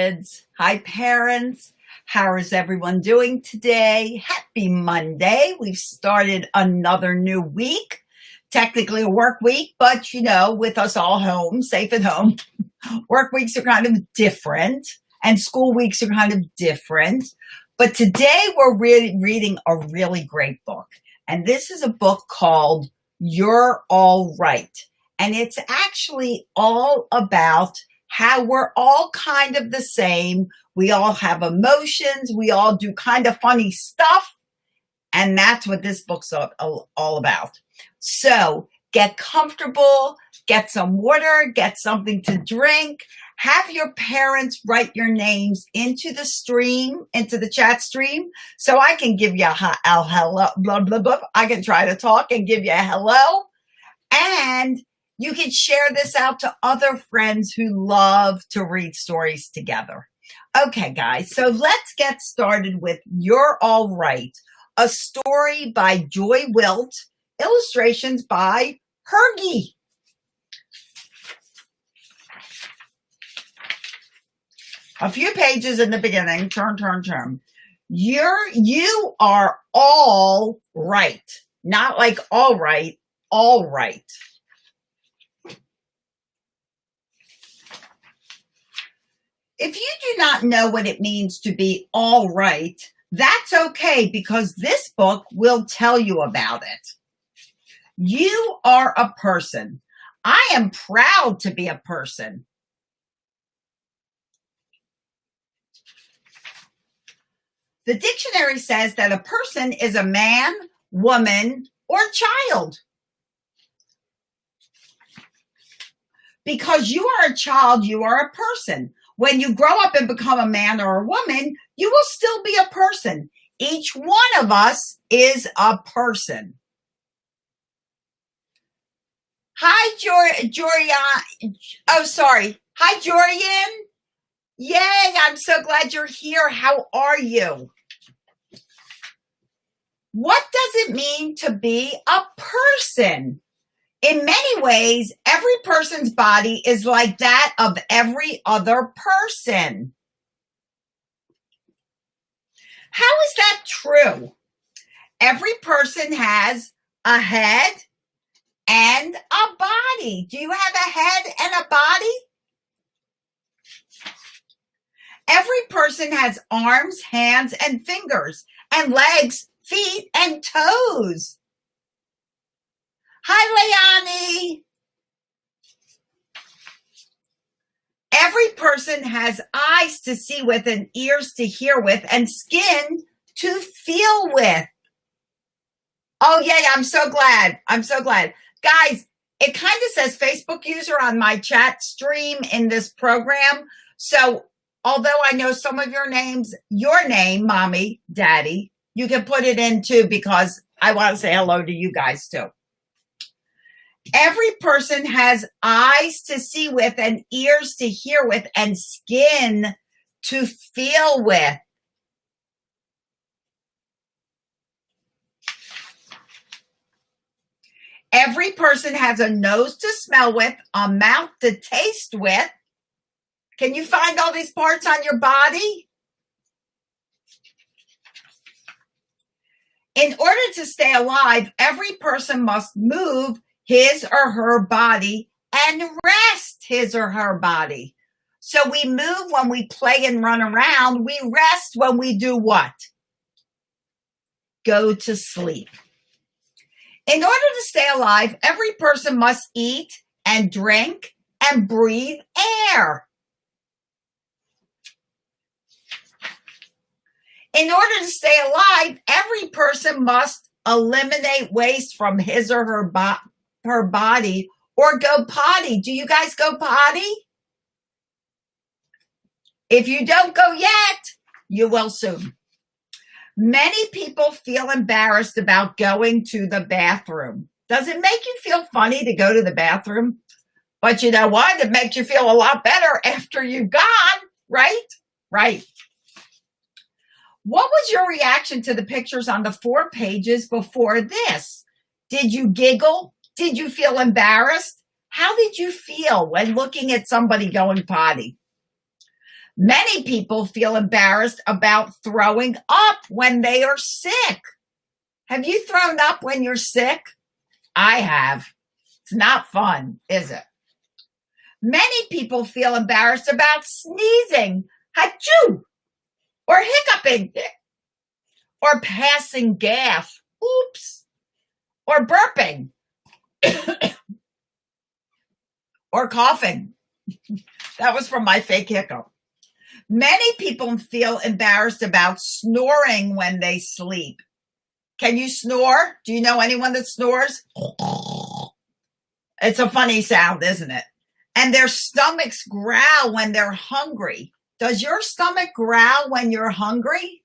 Kids. Hi, parents. How is everyone doing today? Happy Monday. We've started another new week. Technically a work week, but with us all home, safe at home, work weeks are kind of different and school weeks are kind of different. But today we're really reading a really great book. And this is a book called You're All Right. And it's actually all about how we're all kind of the same. We all have emotions. We all do kind of funny stuff. And that's what this book's all about. So get comfortable, get some water, get something to drink, have your parents write your names into the stream, into the chat stream, so I can give you a hello, blah, blah, blah. I can try to talk and give you a hello. And you can share this out to other friends who love to read stories together. Okay, guys, so let's get started with You're All Right, a story by Joy Wilt, illustrations by Hergy. A few pages in the beginning, turn. You are all right. Not like all right, all right. If you do not know what it means to be all right, that's okay, because this book will tell you about it. You are a person. I am proud to be a person. The dictionary says that a person is a man, woman, or child. Because you are a child, you are a person. When you grow up and become a man or a woman, you will still be a person. Each one of us is a person. Hi, Jorian. Oh, sorry. Hi, Jorian. Yay, I'm so glad you're here. How are you? What does it mean to be a person? In many ways, every person's body is like that of every other person. How is that true? Every person has a head and a body. Do you have a head and a body? Every person has arms, hands, and fingers, and legs, feet, and toes. Hi, Leonie. Every person has eyes to see with and ears to hear with and skin to feel with. Oh, yeah, I'm so glad. Guys, it kind of says Facebook user on my chat stream in this program. So although I know some of your names, your name, Mommy, Daddy, you can put it in too, because I want to say hello to you guys too. Every person has eyes to see with and ears to hear with and skin to feel with. Every person has a nose to smell with, a mouth to taste with. Can you find all these parts on your body? In order to stay alive, every person must move his or her body and rest his or her body. So we move when we play and run around. We rest when we do what? Go to sleep. In order to stay alive, every person must eat and drink and breathe air. In order to stay alive, every person must eliminate waste from his or her body or go potty. Do you guys go potty? If you don't go yet, you will soon. Many people feel embarrassed about going to the bathroom. Does it make you feel funny to go to the bathroom? But you know what? It makes you feel a lot better after you've gone, right? Right. What was your reaction to the pictures on the 4 pages before this? Did you giggle? Did you feel embarrassed? How did you feel when looking at somebody going potty? Many people feel embarrassed about throwing up when they are sick. Have you thrown up when you're sick? I have. It's not fun, is it? Many people feel embarrassed about sneezing, achoo, or hiccuping, or passing gas, oops, or burping, or coughing. That was from my fake hiccup. Many people feel embarrassed about snoring when they sleep. Can you snore? Do you know anyone that snores? It's a funny sound, isn't it? And their stomachs growl when they're hungry. Does your stomach growl when you're hungry?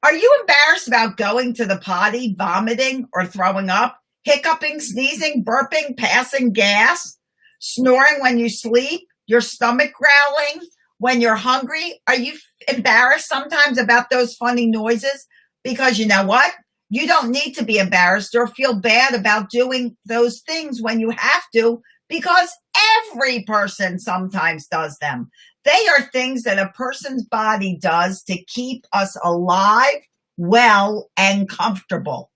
Are you embarrassed about going to the potty, vomiting, or throwing up, hiccuping, sneezing, burping, passing gas, snoring when you sleep, your stomach growling when you're hungry? Are you embarrassed sometimes about those funny noises? Because you know what? You don't need to be embarrassed or feel bad about doing those things when you have to, because every person sometimes does them. They are things that a person's body does to keep us alive, well, and comfortable.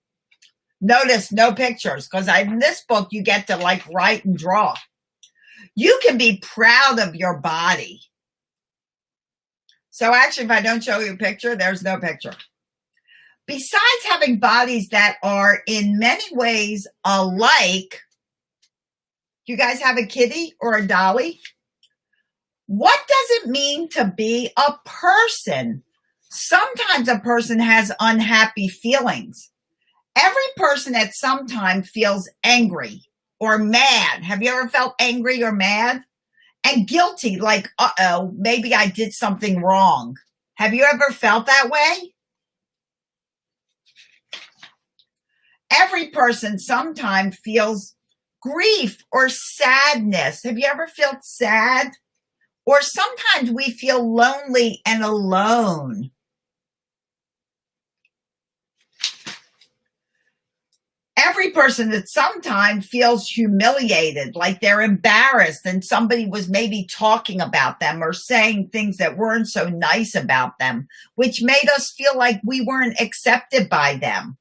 Notice no pictures, because in this book, you get to write and draw. You can be proud of your body. So actually, if I don't show you a picture, there's no picture. Besides having bodies that are in many ways alike, you guys have a kitty or a dolly? What does it mean to be a person? Sometimes a person has unhappy feelings. Every person at some time feels angry or mad. Have you ever felt angry or mad? And guilty, like, uh-oh, maybe I did something wrong. Have you ever felt that way? Every person sometimes feels grief or sadness. Have you ever felt sad? Or sometimes we feel lonely and alone. Every person at some time feels humiliated, like they're embarrassed and somebody was maybe talking about them or saying things that weren't so nice about them, which made us feel like we weren't accepted by them.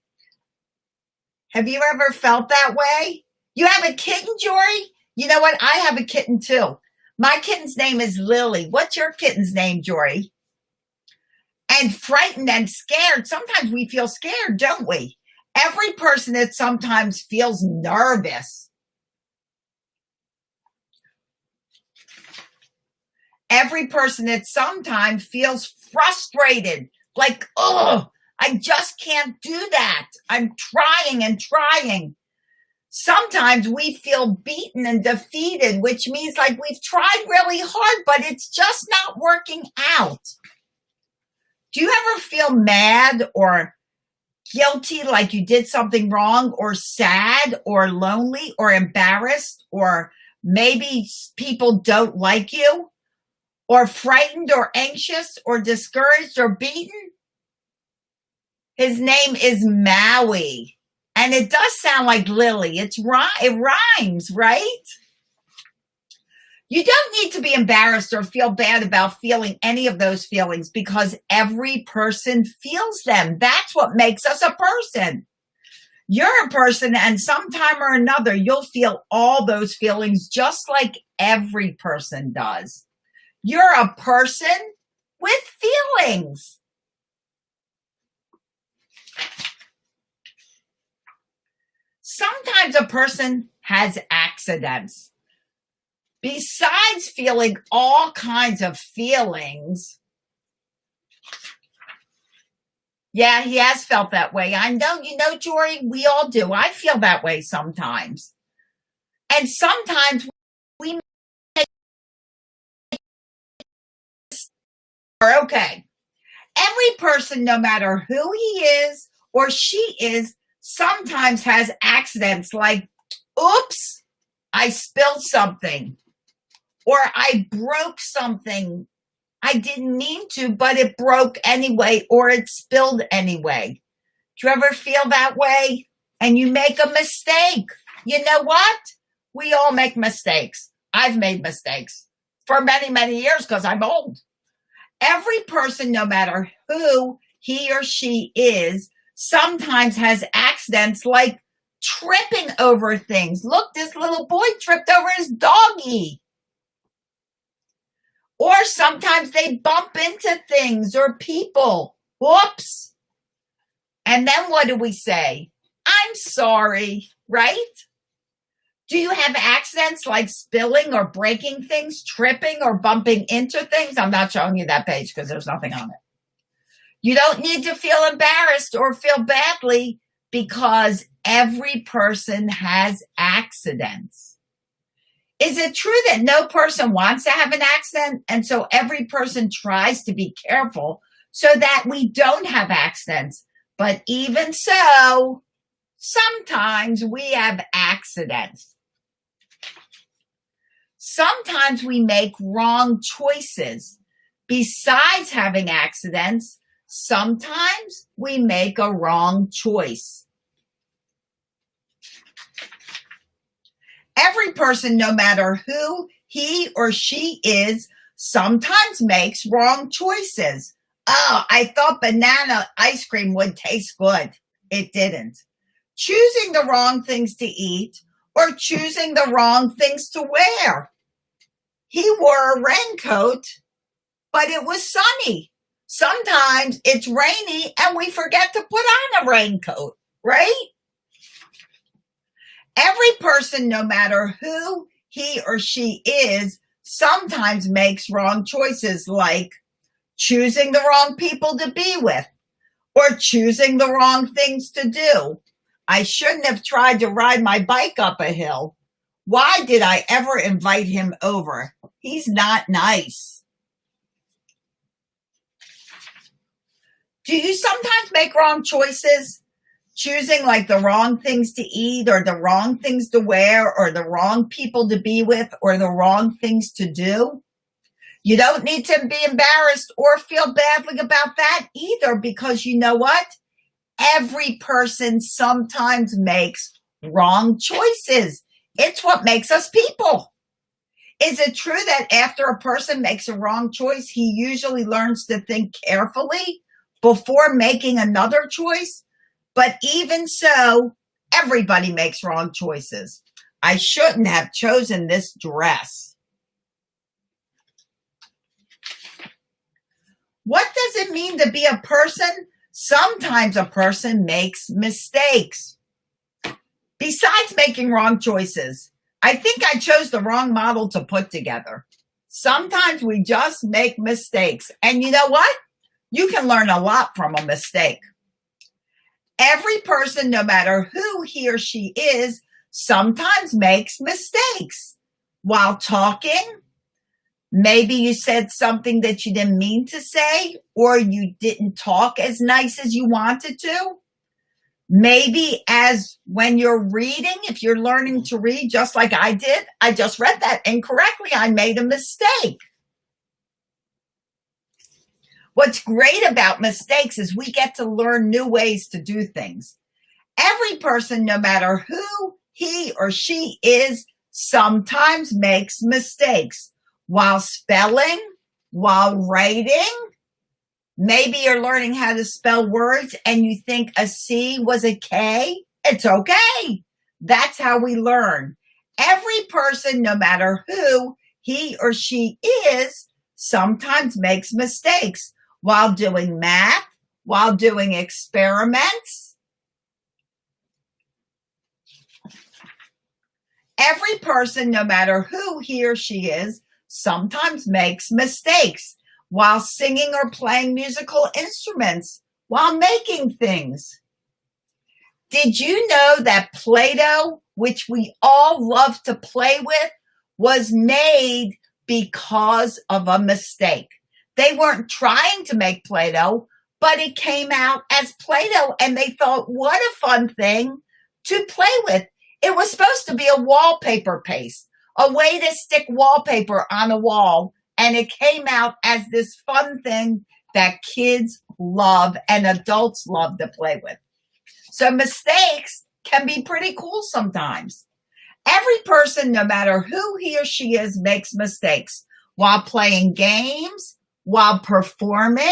Have you ever felt that way? You have a kitten, Jory? You know what? I have a kitten too. My kitten's name is Lily. What's your kitten's name, Jory? And frightened and scared. Sometimes we feel scared, don't we? Every person that sometimes feels nervous. Every person that sometimes feels frustrated. Like, oh, I just can't do that. I'm trying and trying. Sometimes we feel beaten and defeated, which means like we've tried really hard, but it's just not working out. Do you ever feel mad or guilty, like you did something wrong, or sad or lonely or embarrassed, or maybe people don't like you, or frightened or anxious or discouraged or beaten? His name is Maui. And it does sound like Lily. It rhymes, right? You don't need to be embarrassed or feel bad about feeling any of those feelings, because every person feels them. That's what makes us a person. You're a person, and sometime or another, you'll feel all those feelings just like every person does. You're a person with feelings. Sometimes a person has accidents. Besides feeling all kinds of feelings, yeah, he has felt that way. I know, Jory, we all do. I feel that way sometimes. And sometimes we are okay. Every person, no matter who he is or she is, sometimes has accidents like, oops, I spilled something, or I broke something. I didn't mean to, but it broke anyway, or it spilled anyway. Do you ever feel that way? And you make a mistake. You know what? We all make mistakes. I've made mistakes. for many, many years because I'm old. Every person, no matter who he or she is, sometimes has accidents like tripping over things. Look, this little boy tripped over his doggy. Or sometimes they bump into things or people. Whoops. And then what do we say? I'm sorry, right? Do you have accidents like spilling or breaking things, tripping or bumping into things? I'm not showing you that page because there's nothing on it. You don't need to feel embarrassed or feel badly because every person has accidents. Is it true that no person wants to have an accident? And so every person tries to be careful so that we don't have accidents. But even so, sometimes we have accidents. Sometimes we make wrong choices. Besides having accidents, sometimes we make a wrong choice. Every person, no matter who he or she is, sometimes makes wrong choices. Oh, I thought banana ice cream would taste good. It didn't. Choosing the wrong things to eat or choosing the wrong things to wear. He wore a raincoat, but it was sunny. Sometimes it's rainy and we forget to put on a raincoat, right? Every person, no matter who he or she is, sometimes makes wrong choices like choosing the wrong people to be with or choosing the wrong things to do. I shouldn't have tried to ride my bike up a hill. Why did I ever invite him over? He's not nice. Do you sometimes make wrong choices? Choosing like the wrong things to eat or the wrong things to wear or the wrong people to be with or the wrong things to do? You don't need to be embarrassed or feel badly about that either because you know what? Every person sometimes makes wrong choices. It's what makes us people. Is it true that after a person makes a wrong choice, he usually learns to think carefully before making another choice? But even so, everybody makes wrong choices. I shouldn't have chosen this dress. What does it mean to be a person? Sometimes a person makes mistakes. Besides making wrong choices, I think I chose the wrong model to put together. Sometimes we just make mistakes. And you know what? You can learn a lot from a mistake. Every person, no matter who he or she is, sometimes makes mistakes. While talking, maybe you said something that you didn't mean to say, or you didn't talk as nice as you wanted to. Maybe as when you're reading, if you're learning to read, just like I did, I just read that incorrectly. I made a mistake. What's great about mistakes is we get to learn new ways to do things. Every person, no matter who he or she is, sometimes makes mistakes while spelling, while writing. Maybe you're learning how to spell words and you think a C was a K. It's okay. That's how we learn. Every person, no matter who he or she is, sometimes makes mistakes while doing math, while doing experiments. Every person, no matter who he or she is, sometimes makes mistakes while singing or playing musical instruments, while making things. Did you know that Play-Doh, which we all love to play with, was made because of a mistake? They weren't trying to make Play-Doh, but it came out as Play-Doh, and they thought, what a fun thing to play with. It was supposed to be a wallpaper paste, a way to stick wallpaper on a wall, and it came out as this fun thing that kids love and adults love to play with. So mistakes can be pretty cool sometimes. Every person, no matter who he or she is, makes mistakes while playing games, while performing?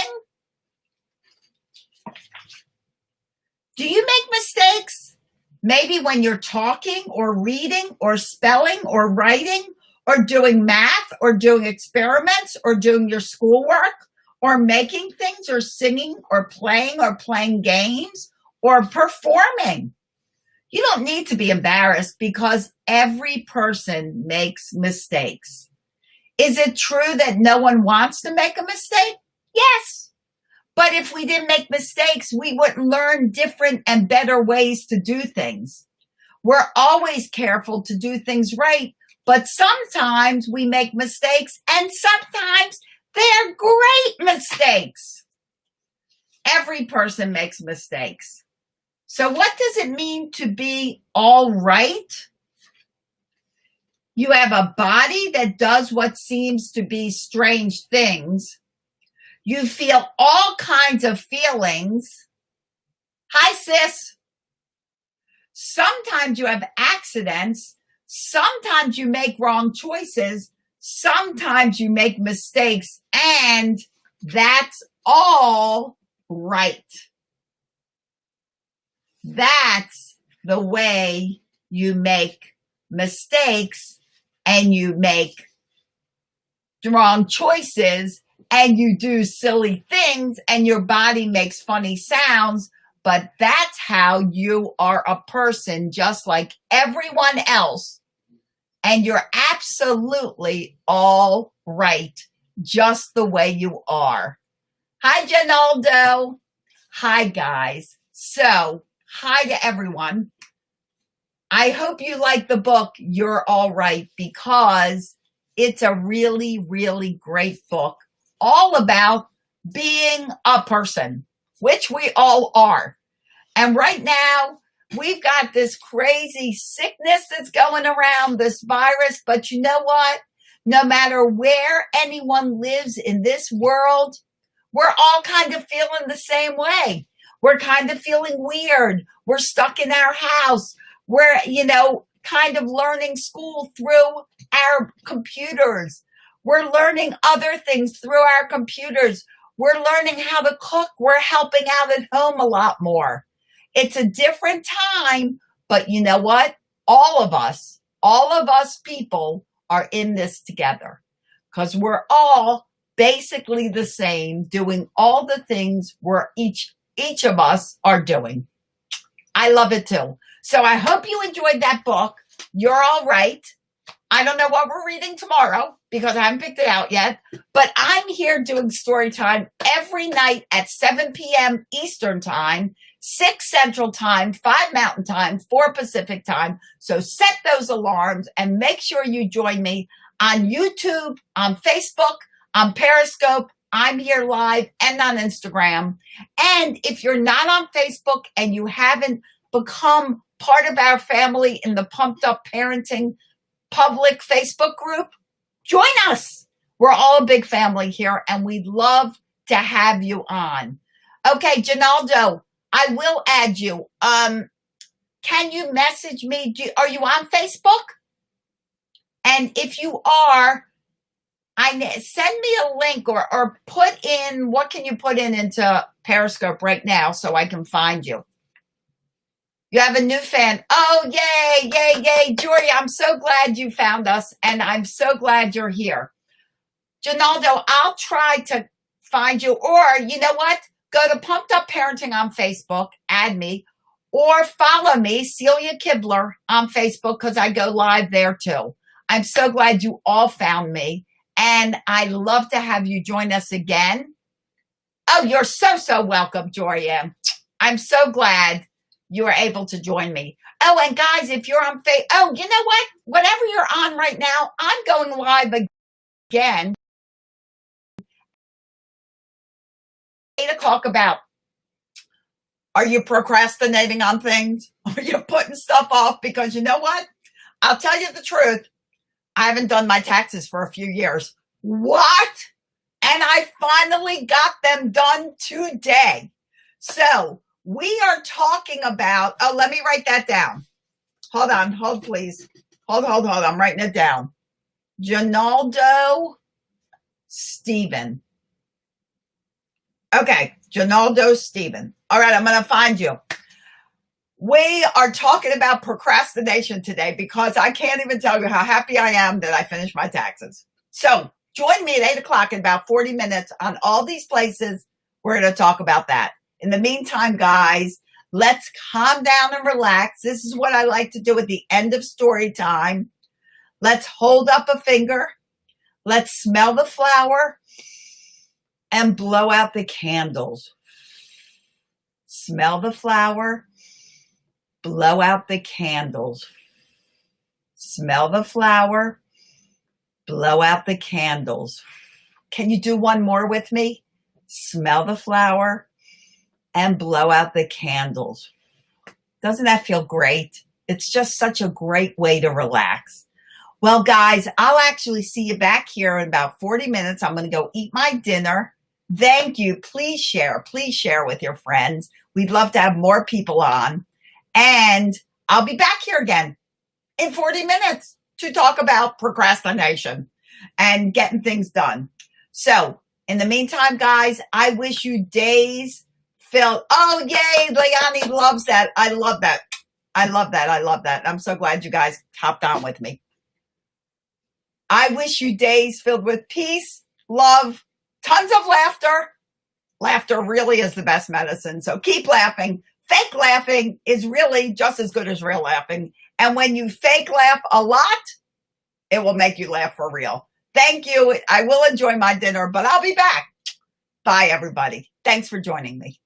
Do you make mistakes? Maybe when you're talking or reading or spelling or writing or doing math or doing experiments or doing your schoolwork or making things or singing or playing games or performing. You don't need to be embarrassed because every person makes mistakes. Is it true that no one wants to make a mistake? Yes. But if we didn't make mistakes, we wouldn't learn different and better ways to do things. We're always careful to do things right, but sometimes we make mistakes and sometimes they're great mistakes. Every person makes mistakes. So what does it mean to be all right? You have a body that does what seems to be strange things. You feel all kinds of feelings. Hi, sis. Sometimes you have accidents. Sometimes you make wrong choices. Sometimes you make mistakes. And that's all right. That's the way you make mistakes and you make wrong choices and you do silly things and your body makes funny sounds, but that's how you are a person just like everyone else. And you're absolutely all right, just the way you are. Hi, Ginaldo. Hi, guys. So, hi to everyone. I hope you like the book, You're All Right, because it's a really, really great book all about being a person, which we all are. And right now, we've got this crazy sickness that's going around, this virus. But you know what? No matter where anyone lives in this world, we're all kind of feeling the same way. We're kind of feeling weird. We're stuck in our house. We're, kind of learning school through our computers. We're learning other things through our computers. We're learning how to cook. We're helping out at home a lot more. It's a different time, but you know what? All of us people are in this together because we're all basically the same, doing all the things each of us are doing. I love it too. So I hope you enjoyed that book. You're All Right. I don't know what we're reading tomorrow because I haven't picked it out yet, but I'm here doing story time every night at 7 p.m. Eastern time, 6 Central time, 5 Mountain time, 4 Pacific time. So set those alarms and make sure you join me on YouTube, on Facebook, on Periscope. I'm here live and on Instagram. And if you're not on Facebook and you haven't become part of our family in the Pumped Up Parenting public Facebook group, join us. We're all a big family here and we'd love to have you on. Okay, Ginaldo, I will add you. Can you message me? Are you on Facebook? And if you are, send me a link or put in, what can you put into Periscope right now so I can find you? You have a new fan. Oh, yay, yay, yay. Jory, I'm so glad you found us, and I'm so glad you're here. Ginaldo, I'll try to find you, or you know what? Go to Pumped Up Parenting on Facebook, add me, or follow me, Celia Kibler, on Facebook, because I go live there too. I'm so glad you all found me, and I'd love to have you join us again. Oh, you're so welcome, Jory. I'm so glad you are able to join me. Oh, and guys, if you're on Facebook, oh, you know what? Whatever you're on right now, I'm going live again. 8 o'clock about, are you procrastinating on things? Are you putting stuff off? Because you know what? I'll tell you the truth. I haven't done my taxes for a few years. What? And I finally got them done today. So we are talking about, oh, let me write that down. Hold please. Hold. I'm writing it down. Ginaldo Stephen. Okay, Ginaldo Stephen. All right, I'm going to find you. We are talking about procrastination today because I can't even tell you how happy I am that I finished my taxes. So join me at 8 o'clock in about 40 minutes on all these places. We're going to talk about that. In the meantime, guys, let's calm down and relax. This is what I like to do at the end of story time. Let's hold up a finger. Let's smell the flower and blow out the candles. Smell the flower. Blow out the candles. Smell the flower. Blow out the candles. Can you do one more with me? Smell the flower and blow out the candles. Doesn't that feel great? It's just such a great way to relax. Well, guys, I'll actually see you back here in about 40 minutes. I'm going to go eat my dinner. Thank you. Please share with your friends. We'd love to have more people on. And I'll be back here again in 40 minutes to talk about procrastination and getting things done. So in the meantime, guys, I wish you days filled. Oh, yay. Leonie loves that. I love that. I love that. I love that. I'm so glad you guys hopped on with me. I wish you days filled with peace, love, tons of laughter. Laughter really is the best medicine. So keep laughing. Fake laughing is really just as good as real laughing. And when you fake laugh a lot, it will make you laugh for real. Thank you. I will enjoy my dinner, but I'll be back. Bye, everybody. Thanks for joining me.